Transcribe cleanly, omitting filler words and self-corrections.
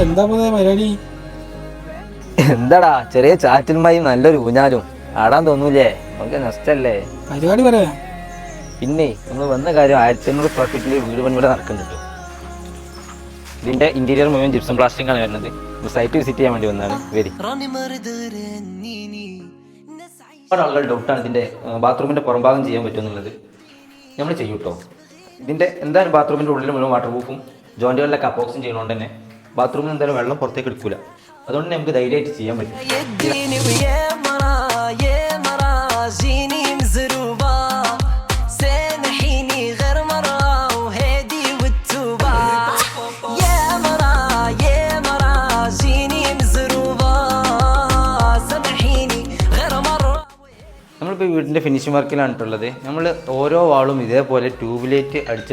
എന്താ പരിപാടി? എന്താടാ ചെറിയ ചാറ്റിൽമായും നല്ലൊരു ഊഞ്ഞാലും ആടാൻ തോന്നൂലേ? നമുക്ക് നഷ്ടല്ലേ പരിപാടി പറയാ. പിന്നെ നമ്മൾ വന്ന കാര്യം 1500 സ്ക്വയർ ഫീറ്റിൽ വീട് പണി ഇവിടെ നടക്കുന്നുണ്ട്. ഇതിന്റെ ഇന്റീരിയർ മുഴുവൻ ജിപ്സം പ്ലാസ്റ്റിക് ആണ് വരുന്നത്. സൈറ്റ് വിസിറ്റ് ചെയ്യാൻ വേണ്ടി വന്നതാണ്. വരി. ഒരുപാട് ആളുകൾ ഡൗട്ടാണ് ഇതിന്റെ ബാത്റൂമിന്റെ പുറംഭാഗം ചെയ്യാൻ പറ്റുമെന്നുള്ളത്. നമ്മൾ ചെയ്യും കേട്ടോ. ഇതിന്റെ എന്തായാലും ബാത്റൂമിന്റെ ഉള്ളിൽ മുഴുവൻ വാട്ടർ പ്രൂഫും ജോയിന്റുകളിലൊക്കെ അപ്പോക്സും ചെയ്യുന്നതുകൊണ്ട് തന്നെ ബാത്റൂമിൽ എന്തായാലും വെള്ളം പുറത്തേക്ക് എടുക്കില്ല. അതുകൊണ്ട് നമുക്ക് ധൈര്യമായിട്ട് ചെയ്യാൻ പറ്റും. നമ്മളിപ്പോൾ വീടിൻ്റെ ഫിനിഷിംഗ് വർക്കിലാണ് ഉള്ളത്. നമ്മൾ ഓരോ വാളും ഇതേപോലെ ട്യൂബ് ലൈറ്റ് അടിച്ച്